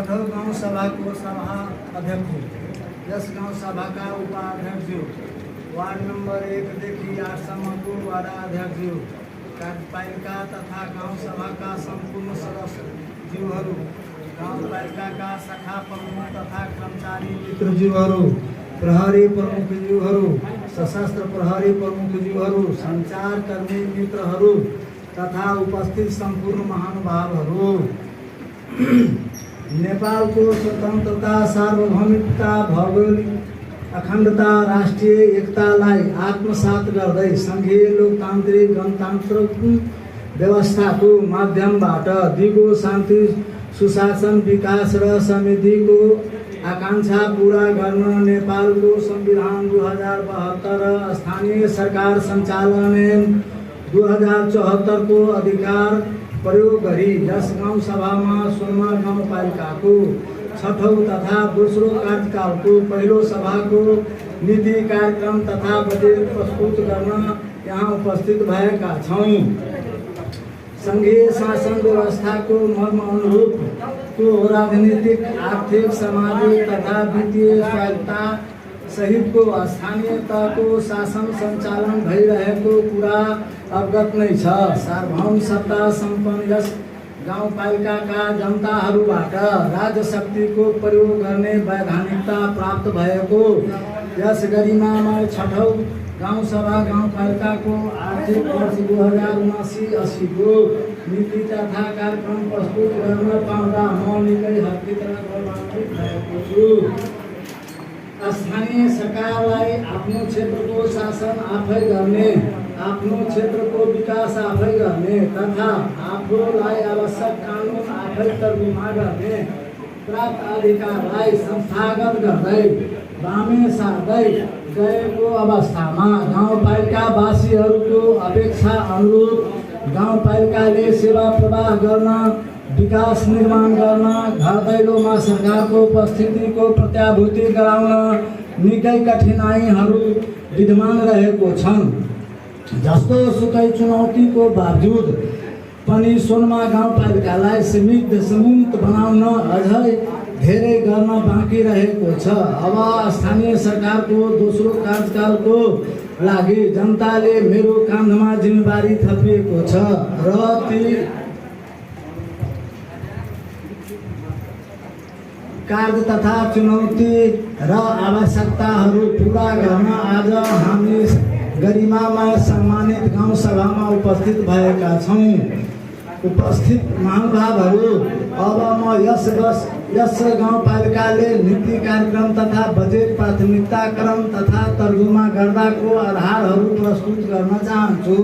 छठौं गांव सभा को सभा अध्यक्ष, 10 गांव सभा का उपाध्यक्ष, वार्ड नंबर 1 देखी 8 सम्म को वार्डाध्यक्ष, कार्यपालिका तथा गांव सभा का संपूर्ण सदस्य जीवहरू, गाउँपालिका का शाखा प्रमुख तथा कर्मचारी मित्र जीवहरू, प्रहरी प्रमुख जीवहरू, सशस्त्र प्रहरी प्रमुख जीवहरू, सञ्चारकर्मी मित्रहरू तथा उपस्थित सम्पूर्ण महानुभावहरू, नेपालको स्वतन्त्रता, सार्वभौमिकता, भौगोलिक अखण्डता, राष्ट्रिय एकतालाई आत्मसात गर्दै सङ्घीय लोकतान्त्रिक गणतान्त्रिक व्यवस्थाको माध्यमबाट दिगो शान्ति, सुशासन, विकास र समृद्धिको आकाङ्क्षा पूरा गर्न नेपालको संविधान 2072 र स्थानीय सरकार सञ्चालन ऐन 2074 को अधिकार प्रयोग गरी 10 गाउँ सभामा सोनमा गाउँपालिकाको छठौं तथा दोस्रो कार्यकालको पहिलो सभाको नीति कार्यक्रम तथा बजेट प्रस्तुत गर्न यहाँ उपस्थित भएका छौँ। संघीय शासन व्यवस्थाको मर्म अनुरूपको राजनीतिक, आर्थिक, सामाजिक तथा वित्तीय स्वायत्तता सहितको स्थानीय तहको शासन सञ्चालन भइरहेको कुरा अवगत नै छ। सार्वभौम सत्ता सम्पन्न यस गाउँपालिकाका जनताहरूबाट राज्य शक्तिको प्रयोग गर्ने वैधानिकता प्राप्त भएको यस गरिमामय छठौं गाउँ सभा गाउँपालिकाको आर्थिक वर्ष 2079-80 को नीति तथा कार्यक्रम प्रस्तुत गर्न पाउँदा म निकै हर्षित र गौरवान्वित भएको छु। स्थानीय सरकारलाई आफ्नो क्षेत्रको शासन आफै गर्ने, आफ्नो क्षेत्रको विकास आफै गर्ने तथा आफूलाई आवश्यक कानुन आफै तर्जुमा गर्ने प्राप्त अधिकारलाई संस्थागत गर्दै बामे सार्दै गएको अवस्थामा गाउँपालिकावासीहरूको अपेक्षा अनुरूप गाउँपालिकाले सेवा प्रवाह गर्न, विकास निर्माण गर्न, घर दैलोमा सरकारको उपस्थितिको प्रत्याभूति गराउन निकै कठिनाइहरू विद्यमान रहेको छन्। जस्तो सुकै चुनौतीको बावजुद पनि सोनमा गाउँपालिकालाई समृद्ध बनाउन अझै धेरै गर्न बाँकी रहेको छ। अब स्थानीय सरकारको दोस्रो कार्यकालको लागि जनताले मेरो काँधमा जिम्मेवारी थपिएको छ र ती कार्य तथा चुनौती र आवश्यकताहरू पुरा गर्न आज हामी गरिमामय सम्मानित गाउँ सभामा उपस्थित भएका छौँ। उपस्थित महानुभावहरू, अब म यस गाउँपालिकाले नीति कार्यक्रम तथा बजेट प्राथमिकता क्रम तथा तर्जुमा गर्दाको आधारहरू प्रस्तुत गर्न चाहन्छु।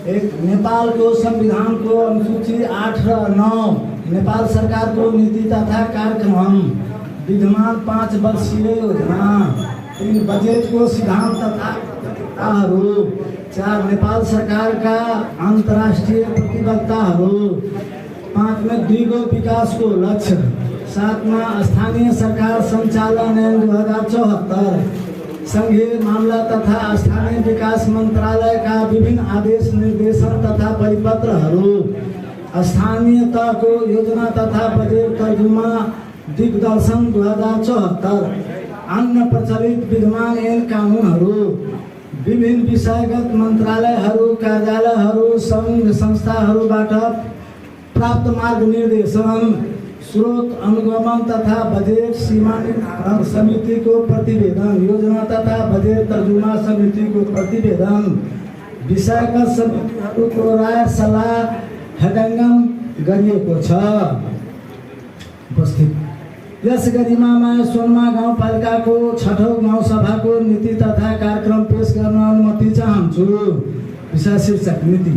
1. नेपालको संविधानको अनुसूची 8 र 9, नेपाल सरकारको नीति तथा कार्यक्रम, विद्यमान 5 वर्षीय योजना, 3 बजेटको सिद्धान्त तथा कार्यक्रमहरू, 4 नेपाल सरकारका अन्तर्राष्ट्रिय प्रतिबद्धताहरू, 5 में दिगो विकासको लक्ष्य, 7 में स्थानीय सरकार सञ्चालन ऐन 2074, संघीय मामला तथा स्थानीय विकास मन्त्रालयका विभिन्न आदेश निर्देशन तथा परिपत्रहरू, स्थानीय तहको योजना तथा बजेट तर्जुमा दिग्दर्शन 2074, अन्य प्रचलित विद्यमान ऐन कानुनहरू, विभिन्न विषयगत मन्त्रालयहरू, कार्यालयहरू, सङ्घ संस्थाहरूबाट प्राप्त मार्गनिर्देशन, स्रोत अनुगमन तथा बजेट सीमांकन समितिको प्रतिवेदन, योजना तथा बजेट तर्जुमा समितिको प्रतिवेदन, विषयगत समितिहरूको राय सल्लाह हृदयङ्गम गरिएको छ। उपस्थित यस गरिमामा सोनमा गाउँपालिकाको छठौं गाउँ सभाको नीति तथा कार्यक्रम पेश गर्न अनुमति चाहन्छु। विषय शीर्षक नीति।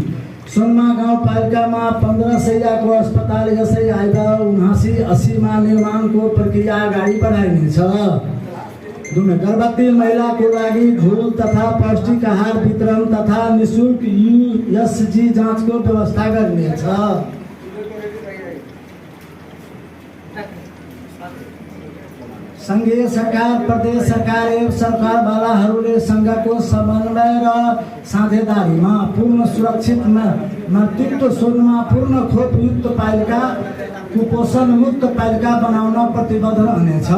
सोनमा गाउँपालिकामा 15 शैय्याको अस्पताल यसै आइदा 79-80 निर्माणको प्रक्रिया अगाडि बढाइनेछ। गर्भवती महिलाको लागि झोल तथा पौष्टिक आहार वितरण तथा निःशुल्क USG जाँचको व्यवस्था गरिनेछ। संघीय सरकार, प्रदेश सरकार एवं सरकारवालाहरूले सङ्घको समन्वय र साझेदारीमा पूर्ण सुरक्षित नेतृत्व शोधमा पूर्ण खोपयुक्त पालिका कुपोषण मुक्त पालिका बनाउन प्रतिबद्ध रहनेछ।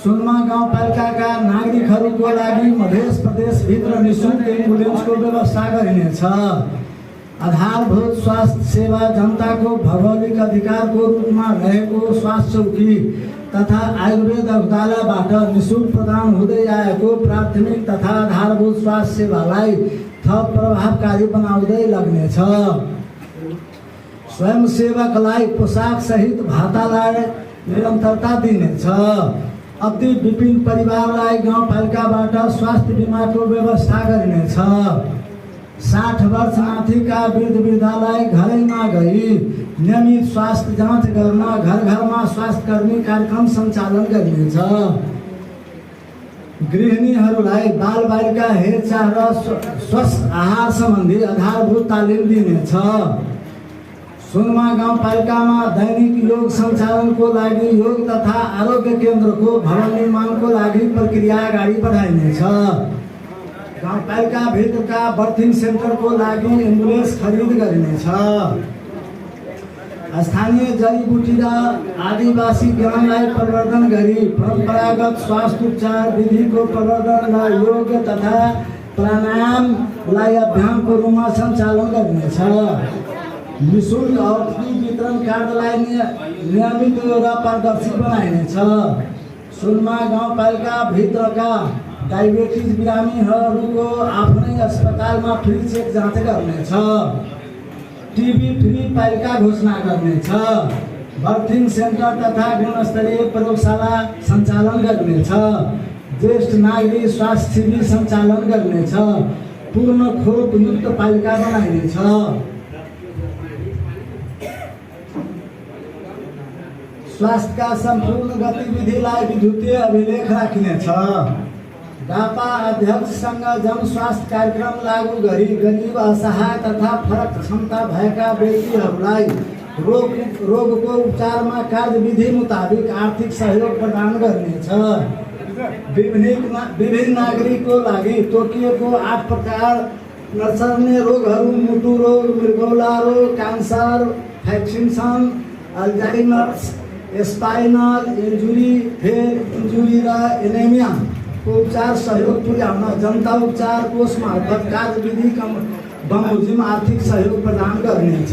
सुनमा गाउँपालिकाका नागरिकहरूको लागि मध्य प्रदेशभित्र निःशुल्क एम्बुलेन्सको व्यवस्था गरिनेछ। आधारभूत स्वास्थ्य सेवा जनताको भौगोलिक अधिकारको रूपमा रहेको स्वास्थ्य चौकी तथा आयुर्वेद औषधालयबाट निःशुल्क प्रदान हुँदै आएको प्राथमिक तथा आधारभूत स्वास्थ्य सेवालाई थप प्रभावकारी बनाउँदै लग्नेछ। स्वयंसेवकलाई पोसाक सहित भत्तालाई निरन्तरता दिनेछ। अति विपिन परिवारलाई गाउँपालिकाबाट स्वास्थ्य बिमाको व्यवस्था गरिनेछ। 60 वर्ष माथिका वृद्ध वृद्धालाई घरैमा गई नियमित स्वास्थ्य जाँच गर्न घर घरमा स्वास्थ्यकर्मी कार्यक्रम सञ्चालन गरिनेछ। गृहिणीहरूलाई बालबालिका हेरचाह र स्वस्थ आहार सम्बन्धी आधारभूत तालिम दिनेछ। सुनमा गाउँपालिकामा दैनिक योग सञ्चालनको लागि योग तथा आरोग्य केन्द्रको भवन निर्माणको लागि प्रक्रिया अगाडि बढाइनेछ। गाउँपालिका भित्रका बर्थिङ सेन्टरको लागि एम्बुलेन्स खरिद गरिनेछ। स्थानीय जडीबुटी र आदिवासी ज्ञानलाई प्रवर्धन गरी परम्परागत स्वास्थ्य उपचार विधिको प्रवर्धन र योग तथा प्राणायामलाई अभियानको रूपमा सञ्चालन गरिनेछ। निःशुल्क औषधि वितरण कार्यलाई नियमित र पारदर्शी बनाइनेछ। सुनमा गाउँपालिका भित्रका डायबिटिज बिरामीहरूको आफ्नै अस्पतालमा फ्री चेक जाँच गर्नेछ। टिबी फ्री पालिका घोषणा गर्नेछ। बर्थिङ सेन्टर तथा गुणस्तरीय प्रयोगशाला सञ्चालन गर्नेछ। ज्येष्ठ नागरिक स्वास्थ्य शिविर सञ्चालन गर्नेछ। पूर्ण खोपयुक्त पालिका बनाइनेछ। स्वास्थ्यका सम्पूर्ण गतिविधिलाई विद्युतीय अभिलेख राखिनेछ। गापा अध्यक्षसँग जनस्वास्थ्य कार्यक्रम लागू गरी गरीब असहाय तथा फरक क्षमता भएका व्यक्तिहरूलाई रोगको उपचारमा कार्यविधि मुताबिक आर्थिक सहयोग प्रदान गर्नेछ। विभिन्न नागरिकको लागि तोकिएको 8 प्रकार नसर्ने रोगहरू मुटु रोग, मृगौला रोग, cancer, vaccination, Alzheimer's, spinal injury, फेर इन्जुरी र एनेमिया उपचार सहयोग पुर्याउन जनता उपचार कोष मार्फत कार्यविधि बमोजिम आर्थिक सहयोग प्रदान गर्नेछ।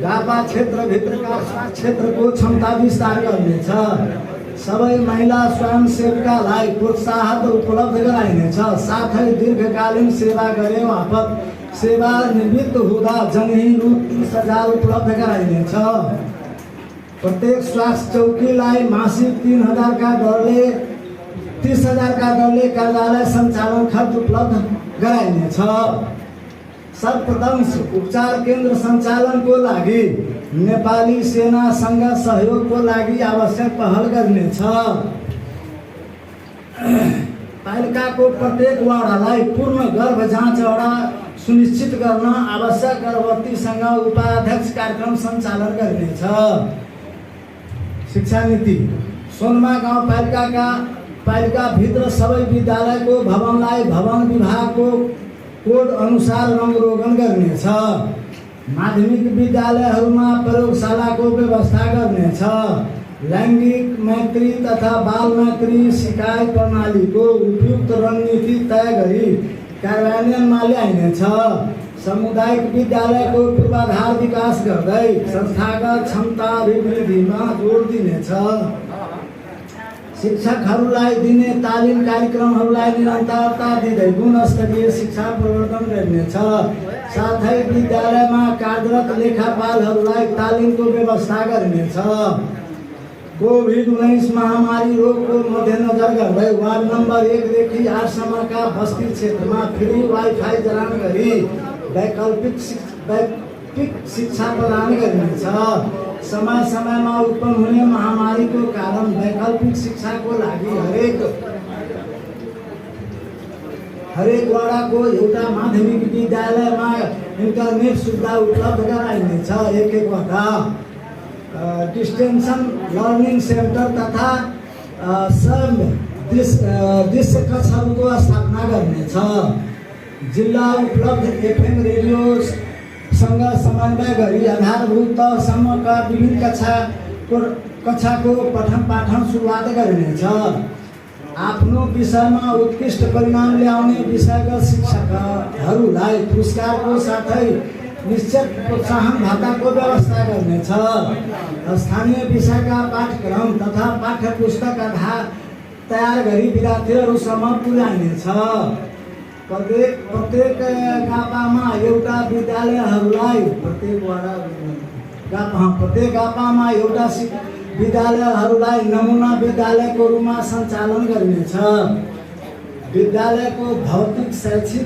गापा क्षेत्रभित्रका स्वास्थ्य क्षेत्रको क्षमता विस्तार गर्नेछ। सबै महिला स्वयंसेविकालाई प्रोत्साहन उपलब्ध गराइनेछ। साथै दीर्घकालीन सेवा गरे बापत सेवा निवृत्त हुँदा जनही रु 30,000 उपलब्ध गराइनेछ। प्रत्येक स्वास्थ्य चौकीलाई मासिक 30,000 का दरले कार्यालय सञ्चालन खर्च उपलब्ध गराइनेछ। सर्वप्रथम उपचार केन्द्र सञ्चालनको लागि नेपाली सेनासँग सहयोगको लागि आवश्यक पहल गर्नेछ। पालिकाको प्रत्येक वाडालाई पूर्ण गर्भ जाँच वडा सुनिश्चित गर्न आवश्यक गर्भवतीसँग उपाध्यक्ष कार्यक्रम सञ्चालन गर्नेछ। शिक्षा नीति सोनमा गाउँपालिका भित्र सबै विद्यालयको भवनलाई भवन विभागको कोड अनुसार रङ्गरोगन गर्नेछ। माध्यमिक विद्यालयहरूमा प्रयोगशालाको व्यवस्था गर्नेछ। लैङ्गिक मैत्री तथा बाल मैत्री सिकाइ प्रणालीको उपयुक्त रणनीति तय गरी कार्यान्वयनमा ल्याइनेछ। सामुदायिक विद्यालयको पूर्वाधार विकास गर्दै संस्थागत क्षमता अभिवृद्धिमा जोड दिनेछ। शिक्षकहरूलाई दिने तालिम कार्यक्रमहरूलाई निरन्तरता दिँदै गुणस्तरीय शिक्षा प्रवर्धन गरिनेछ। साथै विद्यालयमा कार्यरत लेखापालहरूलाई तालिमको व्यवस्था गरिनेछ। कोभिड-19 महामारी रोगको मध्यनजर गर्दै वार्ड नम्बर 1 देखि 8 सम्मका बस्ती क्षेत्रमा फ्री वाइफाई जडान गरी वैकल्पिक शिक्षा प्रदान गरिनेछ। समय समयमा उत्पन्न हुने महामारीको कारण वैकल्पिक शिक्षाको लागि हरेक वडाको एउटा माध्यमिक विद्यालयमा इन्टरनेट सुविधा उपलब्ध गराइनेछ। एक-एकवटा डिस्टेन्सन लर्निङ सेन्टर तथा दृश्य कक्षाहरूको स्थापना गर्नेछ। जिल्ला उपलब्ध FM रेडियोसँग समन्वय गरी आधारभूत तहसम्मका विभिन्न कक्षाको पठन पाठन सुरुवात गरिनेछ। आफ्नो विषयमा उत्कृष्ट परिणाम ल्याउने विषयगत शिक्षकहरूलाई पुरस्कारको साथै निश्चित प्रोत्साहन भत्ताको व्यवस्था गर्नेछ। स्थानीय विषयका पाठ्यक्रम तथा पाठ्यपुस्तक तयार गरी विद्यार्थीहरूसम्म पुर्याइनेछ। प्रत्येक गापामा एउटा विद्यालयहरूलाई नमुना विद्यालयको रूपमा सञ्चालन गरिनेछ। विद्यालयको भौतिक शैक्षिक